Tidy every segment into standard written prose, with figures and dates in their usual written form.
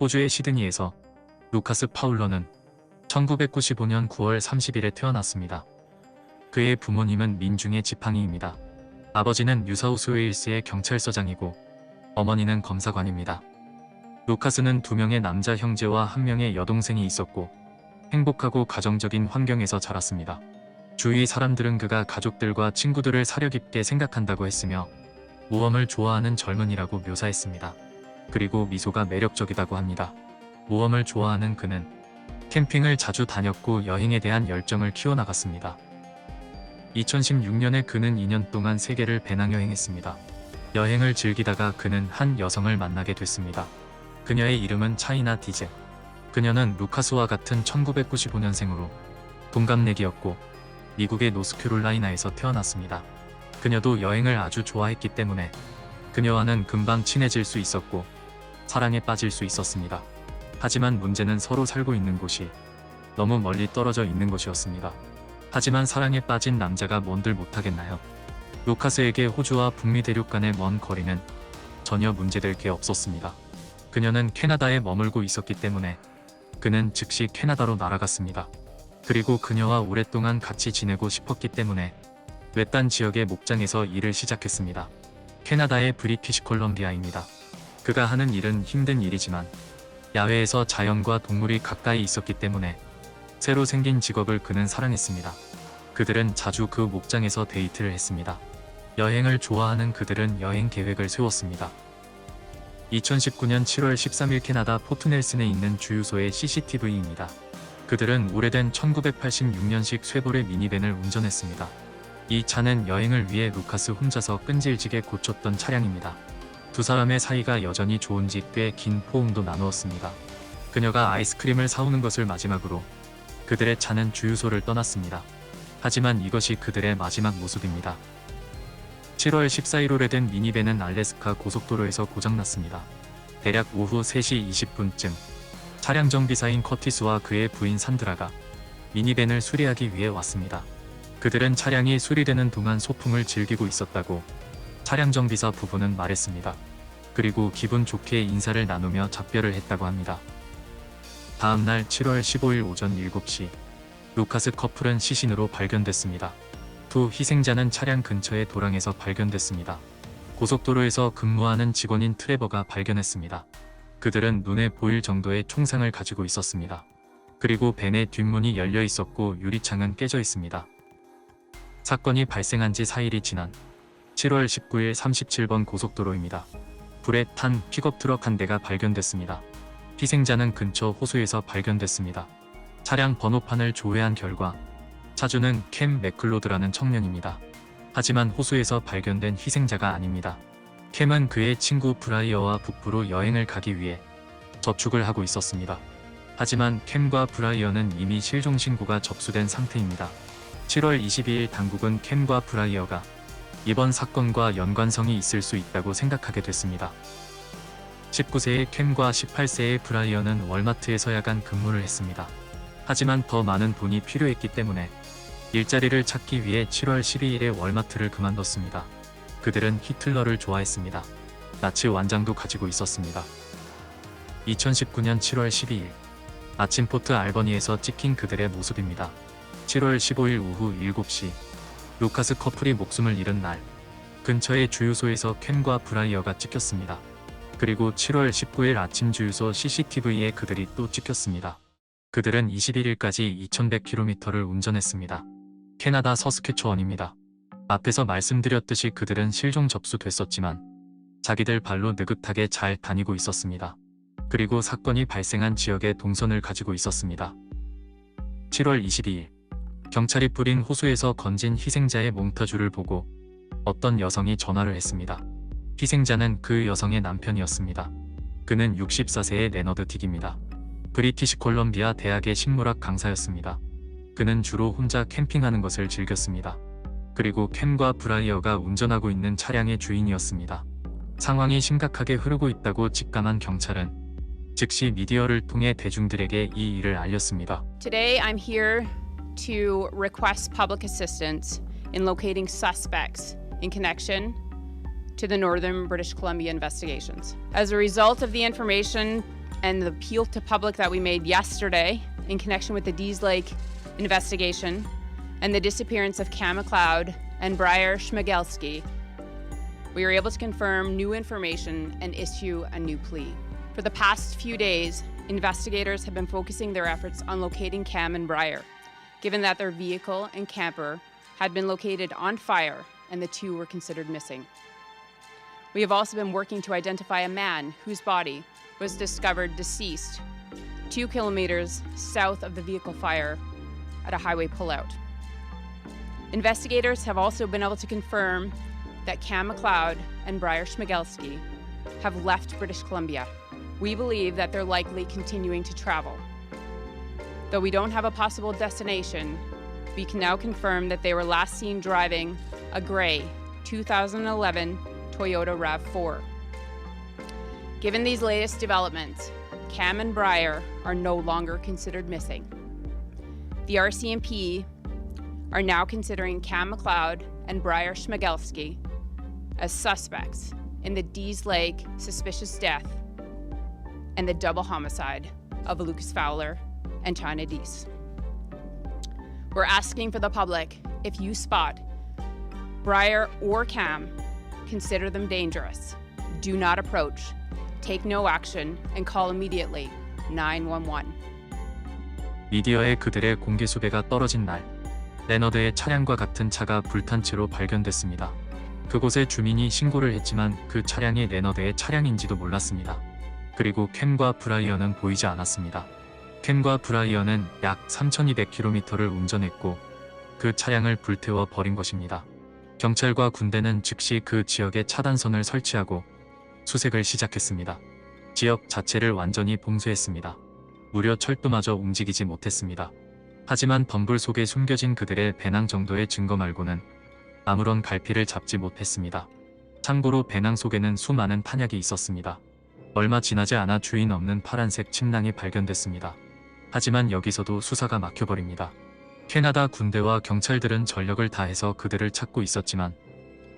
호주의 시드니에서 루카스 파울러는 1995년 9월 30일에 태어났습니다. 그의 부모님은 민중의 지팡이입니다. 아버지는 뉴사우스웨일스의 경찰서장이고 어머니는 검사관입니다. 루카스는 2명의 남자 형제와 1명의 여동생이 있었고 행복하고 가정적인 환경에서 자랐습니다. 주위 사람들은 그가 가족들과 친구들을 사려 깊게 생각한다고 했으며 모험을 좋아하는 젊은이라고 묘사했습니다. 그리고 미소가 매력적이다고 합니다. 모험을 좋아하는 그는 캠핑을 자주 다녔고 여행에 대한 열정을 키워나갔습니다. 2016년에 그는 2년 동안 세계를 배낭여행했습니다. 여행을 즐기다가 그는 한 여성을 만나게 됐습니다. 그녀의 이름은 차이나 디제. 그녀는 루카스와 같은 1995년생으로 동갑내기였고 미국의 노스캐롤라이나에서 태어났습니다. 그녀도 여행을 아주 좋아했기 때문에 그녀와는 금방 친해질 수 있었고 사랑에 빠질 수 있었습니다. 하지만 문제는 서로 살고 있는 곳이 너무 멀리 떨어져 있는 것이었습니다. 하지만 사랑에 빠진 남자가 뭔들 못하겠나요? 루카스에게 호주와 북미 대륙 간의 먼 거리는 전혀 문제될 게 없었습니다. 그녀는 캐나다에 머물고 있었기 때문에 그는 즉시 캐나다로 날아갔습니다. 그리고 그녀와 오랫동안 같이 지내고 싶었기 때문에 외딴 지역의 목장에서 일을 시작했습니다. 캐나다의 브리티시 콜럼비아입니다. 그가 하는 일은 힘든 일이지만 야외에서 자연과 동물이 가까이 있었기 때문에 새로 생긴 직업을 그는 사랑했습니다. 그들은 자주 그 목장에서 데이트를 했습니다. 여행을 좋아하는 그들은 여행 계획을 세웠습니다. 2019년 7월 13일 캐나다 포트넬슨에 있는 주유소의 CCTV입니다. 그들은 오래된 1986년식 쉐보레 미니밴을 운전했습니다. 이 차는 여행을 위해 루카스 혼자서 끈질지게 고쳤던 차량입니다. 두 사람의 사이가 여전히 좋은지 꽤 긴 포옹도 나누었습니다. 그녀가 아이스크림을 사오는 것을 마지막으로 그들의 차는 주유소를 떠났습니다. 하지만 이것이 그들의 마지막 모습입니다. 7월 14일 오래된 미니밴은 알래스카 고속도로에서 고장났습니다. 대략 오후 3시 20분쯤 차량 정비사인 커티스와 그의 부인 산드라가 미니밴을 수리하기 위해 왔습니다. 그들은 차량이 수리되는 동안 소풍을 즐기고 있었다고 차량 정비사 부부는 말했습니다. 그리고 기분 좋게 인사를 나누며 작별을 했다고 합니다. 다음날 7월 15일 오전 7시 루카스 커플은 시신으로 발견됐습니다. 두 희생자는 차량 근처의 도랑에서 발견됐습니다. 고속도로에서 근무하는 직원인 트레버가 발견했습니다. 그들은 눈에 보일 정도의 총상을 가지고 있었습니다. 그리고 밴의 뒷문이 열려 있었고 유리창은 깨져 있습니다. 사건이 발생한 지 4일이 지난 7월 19일 37번 고속도로입니다. 불에 탄 픽업 트럭 한 대가 발견됐습니다. 희생자는 근처 호수에서 발견됐습니다. 차량 번호판을 조회한 결과 차주는 캠 맥클로드라는 청년입니다. 하지만 호수에서 발견된 희생자가 아닙니다. 캠은 그의 친구 브라이어와 북부로 여행을 가기 위해 저축을 하고 있었습니다. 하지만 캠과 브라이어는 이미 실종 신고가 접수된 상태입니다. 7월 22일 당국은 캠과 브라이어가 이번 사건과 연관성이 있을 수 있다고 생각하게 됐습니다. 19세의 캠과 18세의 브라이어는 월마트에서 야간 근무를 했습니다. 하지만 더 많은 돈이 필요했기 때문에 일자리를 찾기 위해 7월 12일에 월마트를 그만뒀습니다. 그들은 히틀러를 좋아했습니다. 나치 완장도 가지고 있었습니다. 2019년 7월 12일 아침 포트 알버니에서 찍힌 그들의 모습입니다. 7월 15일 오후 7시 루카스 커플이 목숨을 잃은 날 근처의 주유소에서 캠과 브라이어가 찍혔습니다. 그리고 7월 19일 아침 주유소 CCTV에 그들이 또 찍혔습니다. 그들은 21일까지 2100km를 운전했습니다. 캐나다 서스케추원입니다. 앞에서 말씀드렸듯이 그들은 실종 접수됐었지만 자기들 발로 느긋하게 잘 다니고 있었습니다. 그리고 사건이 발생한 지역에 동선을 가지고 있었습니다. 7월 22일 경찰이 뿌린 호수에서 건진 희생자의 몽타주를 보고 어떤 여성이 전화를 했습니다. 희생자는 그 여성의 남편이었습니다. 그는 64세의 레너드 딕입니다. 브리티시 콜럼비아 대학의 식물학 강사였습니다. 그는 주로 혼자 캠핑하는 것을 즐겼습니다. 그리고 캠과 브라이어가 운전하고 있는 차량의 주인이었습니다. 상황이 심각하게 흐르고 있다고 직감한 경찰은 즉시 미디어를 통해 대중들에게 이 일을 알렸습니다. Today I'm here to request public assistance in locating suspects in connection to the Northern British Columbia investigations. As a result of the information and the appeal to public that we made yesterday in connection with the Dees Lake investigation and the disappearance of Cam McLeod and Briar Schmigelski, we were able to confirm new information and issue a new plea. For the past few days, investigators have been focusing their efforts on locating Cam and Briar, given that their vehicle and camper had been located on fire and the two were considered missing. We have also been working to identify a man whose body was discovered deceased 2 kilometers south of the vehicle fire at a highway pullout. Investigators have also been able to confirm that Cam McLeod and Briar Schmigelski have left British Columbia. We believe that they're likely continuing to travel. Though we don't have a possible destination, we can now confirm that they were last seen driving a gray 2011 Toyota RAV4. Given these latest developments, Cam and Briar are no longer considered missing. The RCMP are now considering Cam McLeod and Briar Schmigelski as suspects in the Dees Lake suspicious death and the double homicide of Lucas Fowler and China Dees. We're asking for the public, if you spot Briar or Cam, consider them dangerous. Do not approach, take no action, and call immediately 911. 미디어에 그들의 공개 수배가 떨어진 날, 레너드의 차량과 같은 차가 불탄 채로 발견됐습니다. 그곳의 주민이 신고를 했지만 그 차량이 레너드의 차량인지도 몰랐습니다. 그리고 켄과 브라이언은 보이지 않았습니다. 켄과 브라이언은 약 3,200km를 운전했고 그 차량을 불태워 버린 것입니다. 경찰과 군대는 즉시 그 지역에 차단선을 설치하고 수색을 시작했습니다. 지역 자체를 완전히 봉쇄했습니다. 무려 철도마저 움직이지 못했습니다. 하지만 덤불 속에 숨겨진 그들의 배낭 정도의 증거 말고는 아무런 갈피를 잡지 못했습니다. 참고로 배낭 속에는 수많은 탄약이 있었습니다. 얼마 지나지 않아 주인 없는 파란색 침낭이 발견됐습니다. 하지만 여기서도 수사가 막혀버립니다. 캐나다 군대와 경찰들은 전력을 다해서 그들을 찾고 있었지만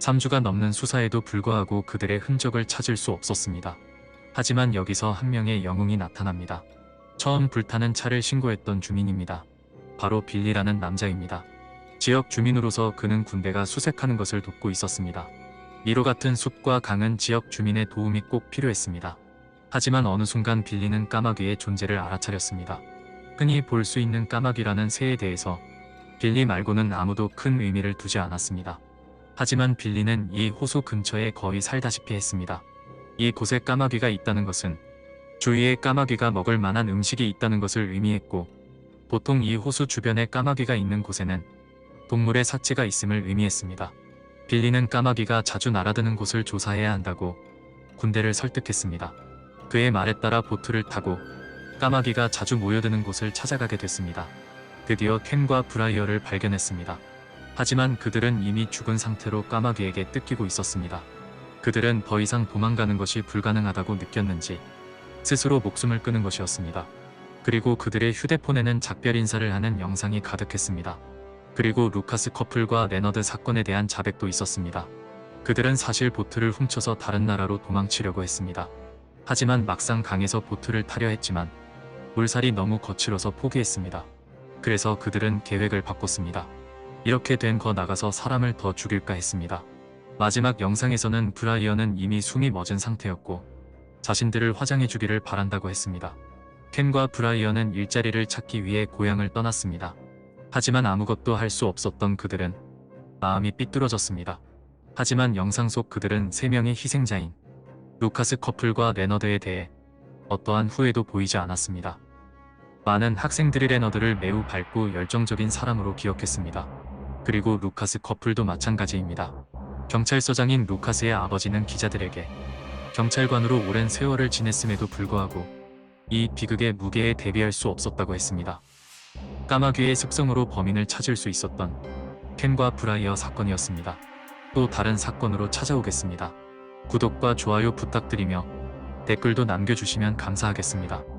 3주가 넘는 수사에도 불구하고 그들의 흔적을 찾을 수 없었습니다. 하지만 여기서 한 명의 영웅이 나타납니다. 처음 불타는 차를 신고했던 주민입니다. 바로 빌리라는 남자입니다. 지역 주민으로서 그는 군대가 수색하는 것을 돕고 있었습니다. 미로 같은 숲과 강은 지역 주민의 도움이 꼭 필요했습니다. 하지만 어느 순간 빌리는 까마귀의 존재를 알아차렸습니다. 흔히 볼 수 있는 까마귀라는 새에 대해서 빌리 말고는 아무도 큰 의미를 두지 않았습니다. 하지만 빌리는 이 호수 근처에 거의 살다시피 했습니다. 이 곳에 까마귀가 있다는 것은 주위에 까마귀가 먹을 만한 음식이 있다는 것을 의미했고, 보통 이 호수 주변에 까마귀가 있는 곳에는 동물의 사체가 있음을 의미했습니다. 빌리는 까마귀가 자주 날아드는 곳을 조사해야 한다고 군대를 설득했습니다. 그의 말에 따라 보트를 타고 까마귀가 자주 모여드는 곳을 찾아가게 됐습니다. 드디어 켄과 브라이어를 발견했습니다. 하지만 그들은 이미 죽은 상태로 까마귀에게 뜯기고 있었습니다. 그들은 더 이상 도망가는 것이 불가능하다고 느꼈는지 스스로 목숨을 끊은 것이었습니다. 그리고 그들의 휴대폰에는 작별 인사를 하는 영상이 가득했습니다. 그리고 루카스 커플과 레너드 사건에 대한 자백도 있었습니다. 그들은 사실 보트를 훔쳐서 다른 나라로 도망치려고 했습니다. 하지만 막상 강에서 보트를 타려 했지만 물살이 너무 거칠어서 포기했습니다. 그래서 그들은 계획을 바꿨습니다. 이렇게 된 거 나가서 사람을 더 죽일까 했습니다. 마지막 영상에서는 브라이언은 이미 숨이 멎은 상태였고 자신들을 화장해 주기를 바란다고 했습니다. 켄과 브라이언은 일자리를 찾기 위해 고향을 떠났습니다. 하지만 아무것도 할 수 없었던 그들은 마음이 삐뚤어졌습니다. 하지만 영상 속 그들은 3명의 희생자인 루카스 커플과 레너드에 대해 어떠한 후회도 보이지 않았습니다. 많은 학생들이 레너드를 매우 밝고 열정적인 사람으로 기억했습니다. 그리고 루카스 커플도 마찬가지입니다. 경찰서장인 루카스의 아버지는 기자들에게 경찰관으로 오랜 세월을 지냈음에도 불구하고 이 비극의 무게에 대비할 수 없었다고 했습니다. 까마귀의 습성으로 범인을 찾을 수 있었던 켄과 브라이어 사건이었습니다. 또 다른 사건으로 찾아오겠습니다. 구독과 좋아요 부탁드리며 댓글도 남겨주시면 감사하겠습니다.